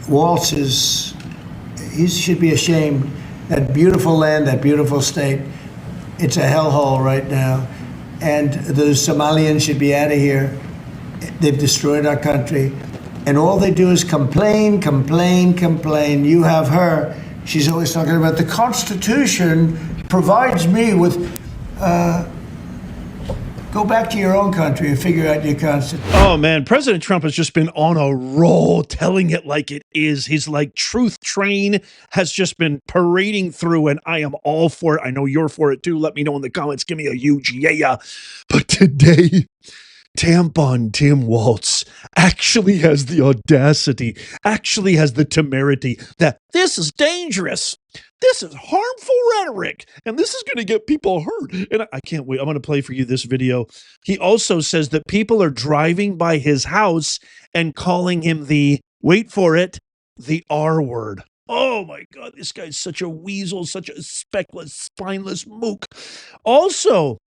Walz he should be ashamed. That beautiful land, that beautiful state, it's a hellhole right now. And the Somalians should be out of here. They've destroyed our country. And all they do is complain, complain, complain. You have her. She's always talking about the Constitution provides me with, go back to your own country and figure out your Constitution. Oh man, President Trump has just been on a roll, telling it like it is. His truth train has just been parading through, and I am all for it. I know you're for it too. Let me know in the comments. Give me a huge yeah. But today, Tampon Tim Walz actually has the audacity, actually has the temerity that this is dangerous. This is harmful rhetoric, and this is going to get people hurt. And I can't wait. I'm going to play for you this video. He also says that people are driving by his house and calling him wait for it, the R word. Oh my God, this guy's such a weasel, such a speckless, spineless mook. Also,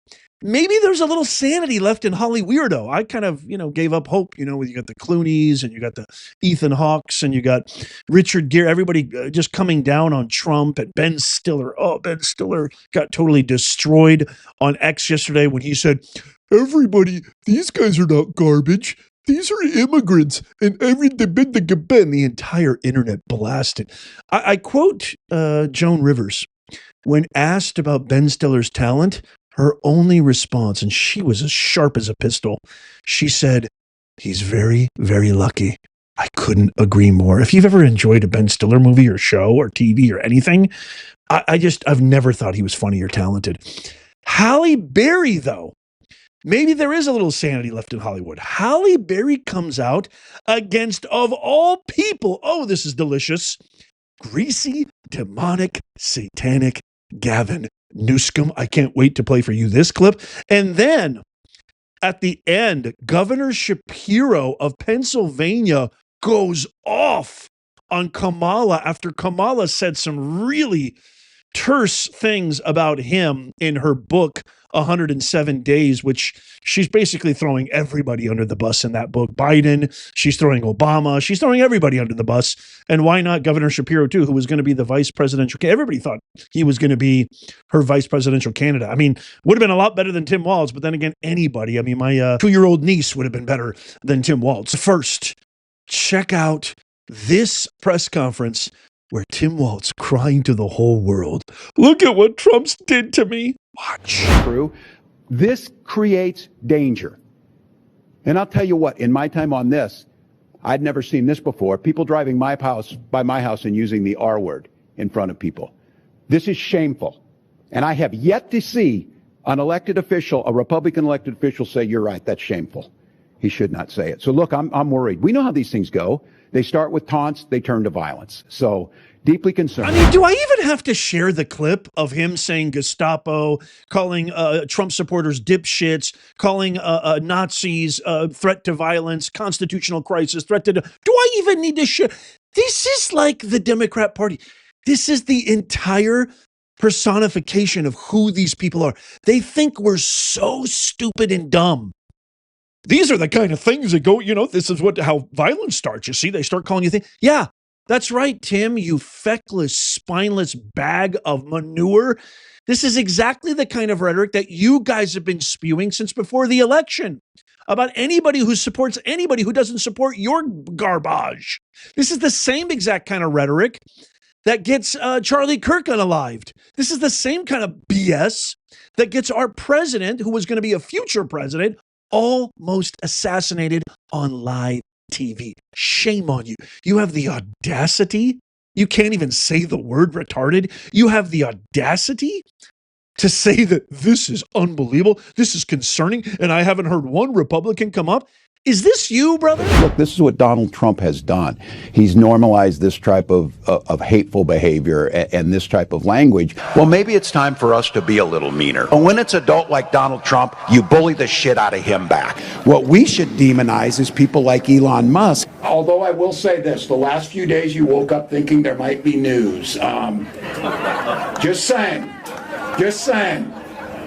maybe there's a little sanity left in Holly Weirdo. I kind of, gave up hope, you got the Clooneys and you got the Ethan Hawkes and you got Richard Gere, everybody just coming down on Trump and Ben Stiller. Oh, Ben Stiller got totally destroyed on X yesterday when he said, everybody, these guys are not garbage. These are immigrants, and the entire internet blasted. I quote Joan Rivers when asked about Ben Stiller's talent. Her only response, and she was as sharp as a pistol, she said, "He's very, very lucky." I couldn't agree more. If you've ever enjoyed a Ben Stiller movie or show or TV or anything, I've never thought he was funny or talented. Halle Berry, though. Maybe there is a little sanity left in Hollywood. Halle Berry comes out against, of all people, oh, this is delicious, greasy, demonic, satanic Gavin Newsom. I can't wait to play for you this clip. And then at the end, Governor Shapiro of Pennsylvania goes off on Kamala after Kamala said some really terse things about him in her book, 107 Days, which she's basically throwing everybody under the bus in that book. Biden, she's throwing Obama, she's throwing everybody under the bus. And why not Governor Shapiro too, who was going to be the vice presidential candidate? Everybody thought he was going to be her vice presidential candidate. I mean, would have been a lot better than Tim Walz, but then again, anybody. I mean, my 2-year-old niece would have been better than Tim Walz. First, check out this press conference where Tim Walz crying to the whole world. Look at what Trump's did to me. Watch. This creates danger. And I'll tell you what, in my time on this, I'd never seen this before. People driving by my house and using the R word in front of people. This is shameful. And I have yet to see an elected official, a Republican elected official, say, you're right, that's shameful. He should not say it. So look, I'm worried. We know how these things go. They start with taunts, they turn to violence. So deeply concerned. I mean, do I even have to share the clip of him saying Gestapo, calling Trump supporters dipshits, calling Nazis, threat to violence, constitutional crisis, threat to... Do I even need to share? This is like the Democrat Party. This is the entire personification of who these people are. They think we're so stupid and dumb. These are the kind of things that go, this is how violence starts. You see, they start calling you things. Yeah, that's right, Tim, you feckless, spineless bag of manure. This is exactly the kind of rhetoric that you guys have been spewing since before the election about anybody who supports anybody who doesn't support your garbage. This is the same exact kind of rhetoric that gets Charlie Kirk unalived. This is the same kind of BS that gets our president, who was going to be a future president, almost assassinated on live TV. Shame on you. You have the audacity. You can't even say the word retarded. You have the audacity to say that this is unbelievable. This is concerning. And I haven't heard one Republican come up. Is this you, brother? Look, this is what Donald Trump has done. He's normalized this type of hateful behavior and this type of language. Well, maybe it's time for us to be a little meaner. And when it's adult like Donald Trump, you bully the shit out of him back. What we should demonize is people like Elon Musk. Although I will say this, the last few days you woke up thinking there might be news. Just saying.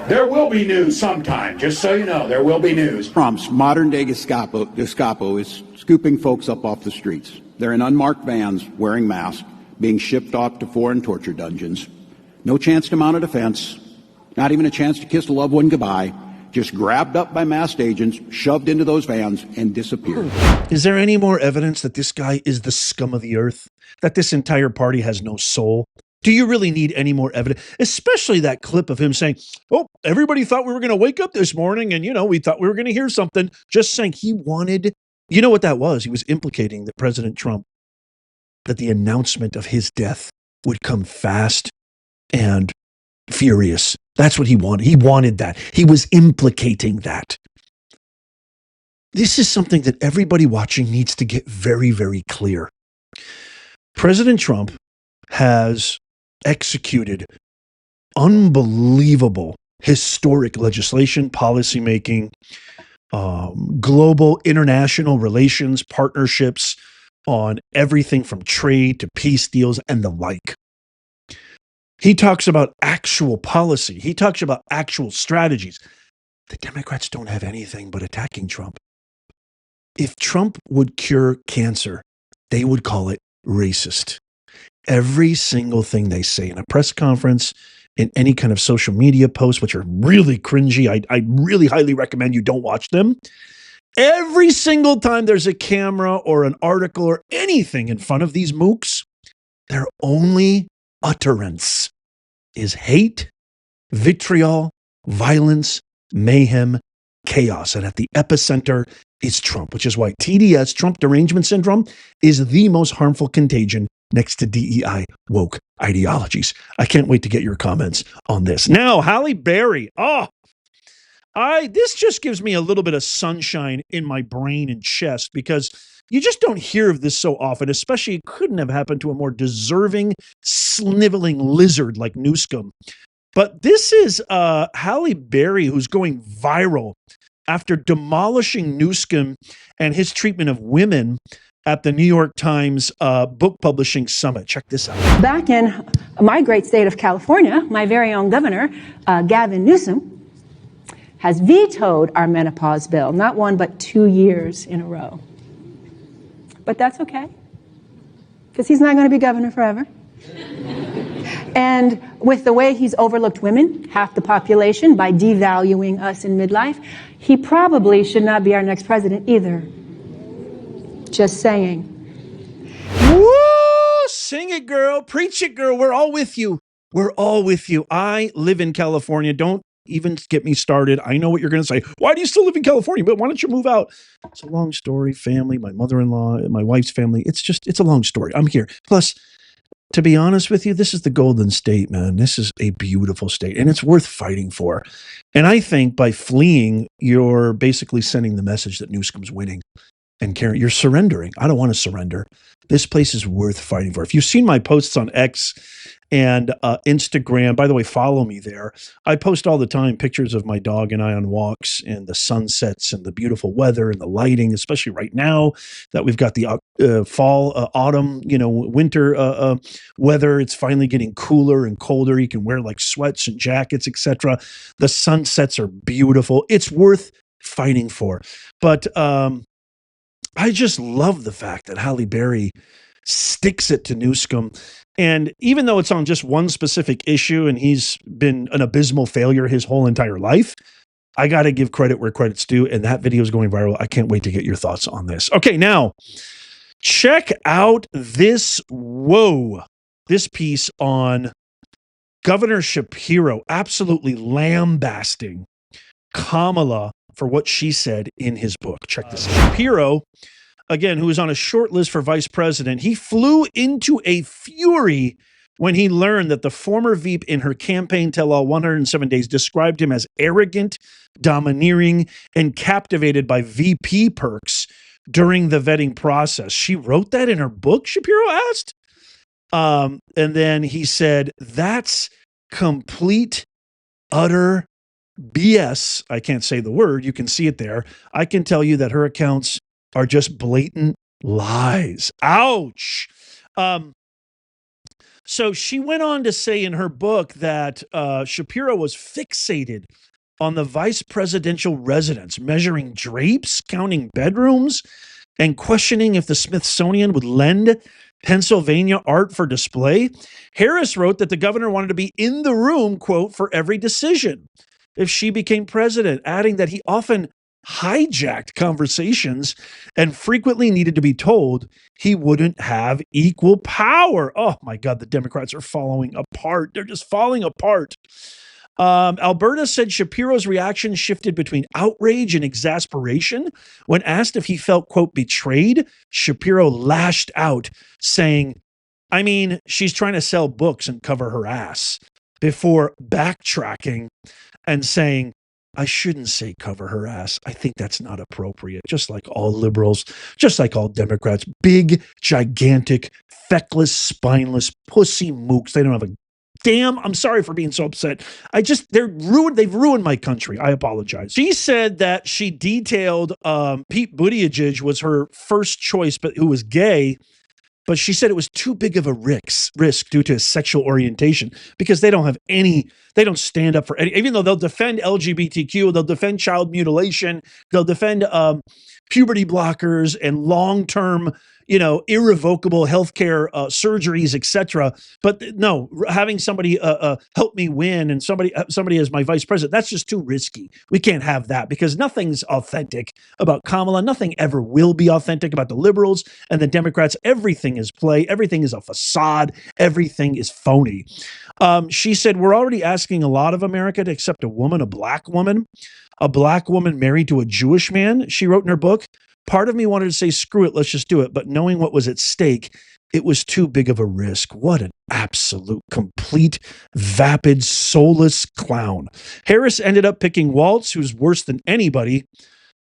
There will be news sometime, just so you know, there will be news. Trump's modern-day Gestapo is scooping folks up off the streets. They're in unmarked vans, wearing masks, being shipped off to foreign torture dungeons. No chance to mount a defense, not even a chance to kiss a loved one goodbye. Just grabbed up by masked agents, shoved into those vans, and disappeared. Is there any more evidence that this guy is the scum of the earth? That this entire party has no soul? Do you really need any more evidence? Especially that clip of him saying, oh, everybody thought we were going to wake up this morning and, we thought we were going to hear something. Just saying he wanted, you know what that was? He was implicating that President Trump, that the announcement of his death would come fast and furious. That's what he wanted. He wanted that. He was implicating that. This is something that everybody watching needs to get very, very clear. President Trump has executed unbelievable historic legislation, policymaking, global international relations, partnerships on everything from trade to peace deals and the like. He talks about actual policy. He talks about actual strategies. The Democrats don't have anything but attacking Trump. If Trump would cure cancer, they would call it racist. Every single thing they say in a press conference, in any kind of social media post, which are really cringy, I really highly recommend you don't watch them. Every single time there's a camera or an article or anything in front of these mooks, their only utterance is hate, vitriol, violence, mayhem, chaos. And at the epicenter is Trump, which is why TDS, Trump derangement syndrome, is the most harmful contagion next to DEI woke ideologies. I can't wait to get your comments on this. Now, Halle Berry. This just gives me a little bit of sunshine in my brain and chest because you just don't hear of this so often, especially it couldn't have happened to a more deserving, sniveling lizard like Newscomb. But this is Halle Berry who's going viral after demolishing Newscomb and his treatment of women at the New York Times book publishing summit. Check this out. Back in my great state of California, my very own governor, Gavin Newsom, has vetoed our menopause bill, not 1, but 2 years in a row. But that's okay, because he's not going to be governor forever. And with the way he's overlooked women, half the population, by devaluing us in midlife, he probably should not be our next president either. Just saying. Woo! Sing it, girl. Preach it, girl. We're all with you. We're all with you. I live in California. Don't even get me started. I know what you're going to say. Why do you still live in California? But why don't you move out? It's a long story. Family, my mother-in-law, my wife's family. It's a long story. I'm here. Plus, to be honest with you, this is the Golden State, man. This is a beautiful state, and it's worth fighting for. And I think by fleeing, you're basically sending the message that Newscomb's winning. And Karen, you're surrendering. I don't want to surrender. This place is worth fighting for. If you've seen my posts on X and Instagram, by the way, follow me there. I post all the time pictures of my dog and I on walks and the sunsets and the beautiful weather and the lighting, especially right now that we've got the fall, autumn, winter weather. It's finally getting cooler and colder. You can wear like sweats and jackets, etc. The sunsets are beautiful. It's worth fighting for. But I just love the fact that Halle Berry sticks it to Newscomb. And even though it's on just one specific issue and he's been an abysmal failure his whole entire life, I got to give credit where credit's due. And that video is going viral. I can't wait to get your thoughts on this. Okay, now check out this piece on Governor Shapiro absolutely lambasting Kamala for what she said in his book. Check this out. Shapiro, again, who is on a short list for vice president, he flew into a fury when he learned that the former Veep in her campaign tell-all 107 Days described him as arrogant, domineering, and captivated by VP perks during the vetting process. She wrote that in her book, Shapiro asked. And then he said, that's complete, utter BS. I can't say the word. You can see it there. I can tell you that her accounts are just blatant lies. Ouch. So she went on to say in her book that Shapiro was fixated on the vice presidential residence, measuring drapes, counting bedrooms, and questioning if the Smithsonian would lend Pennsylvania art for display. Harris wrote that the governor wanted to be in the room, quote, for every decision if she became president, adding that he often hijacked conversations and frequently needed to be told he wouldn't have equal power. Oh my God, the Democrats are falling apart. They're just falling apart. Alberta said Shapiro's reaction shifted between outrage and exasperation. When asked if he felt, quote, betrayed, Shapiro lashed out, saying, I mean, she's trying to sell books and cover her ass, before backtracking and saying, I shouldn't say cover her ass. I think that's not appropriate. Just like all liberals, just like all Democrats, big, gigantic, feckless, spineless, pussy mooks. They don't have a damn. I'm sorry for being so upset. They've ruined my country. I apologize. She said that she detailed Pete Buttigieg was her first choice, but who was gay. But she said it was too big of a risk due to his sexual orientation, because they don't stand up for any, even though they'll defend LGBTQ, they'll defend child mutilation, they'll defend puberty blockers and long-term, irrevocable healthcare surgeries, etc. But no, having somebody help me win and somebody as my vice president, that's just too risky. We can't have that, because nothing's authentic about Kamala. Nothing ever will be authentic about the liberals and the Democrats. Everything is play. Everything is a facade. Everything is phony. She said, we're already asking a lot of America to accept a black woman married to a Jewish man. She wrote in her book, part of me wanted to say, screw it, let's just do it. But knowing what was at stake, it was too big of a risk. What an absolute, complete, vapid, soulless clown. Harris ended up picking Walz, who's worse than anybody.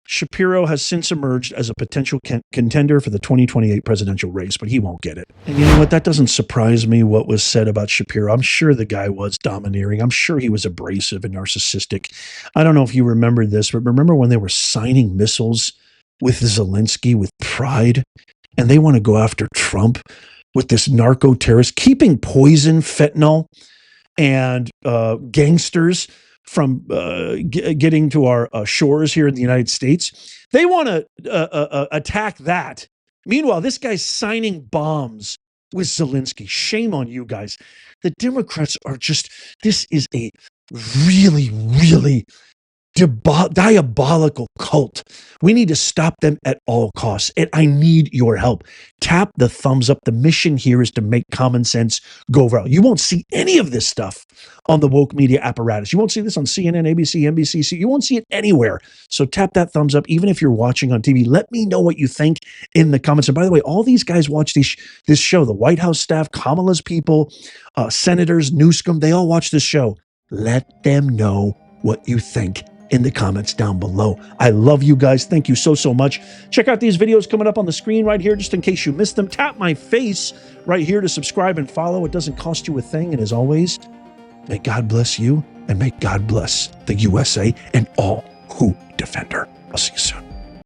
Shapiro has since emerged as a potential contender for the 2028 presidential race, but he won't get it. And you know what? That doesn't surprise me, what was said about Shapiro. I'm sure the guy was domineering. I'm sure he was abrasive and narcissistic. I don't know if you remember this, but remember when they were signing missiles with Zelensky with pride, and they want to go after Trump with this narco terrorist, keeping poison, fentanyl, and gangsters from getting to our shores here in the United States. They want to attack that. Meanwhile, this guy's signing bombs with Zelensky. Shame on you guys. The Democrats are just, this is a really, really diabolical cult. We need to stop them at all costs. And I need your help. Tap the thumbs up. The mission here is to make common sense go viral. You won't see any of this stuff on the woke media apparatus. You won't see this on CNN, ABC, NBC. You won't see it anywhere. So tap that thumbs up. Even if you're watching on TV, let me know what you think in the comments. And by the way, all these guys watch this show. The White House staff, Kamala's people, senators, Newsom, they all watch this show. Let them know what you think in the comments down below. I love you guys. Thank you so much. Check out these videos coming up on the screen right here, just in case you missed them. Tap my face right here to subscribe and follow. It doesn't cost you a thing. And as always, may God bless you, and may God bless the USA and all who defend her. I'll see you soon.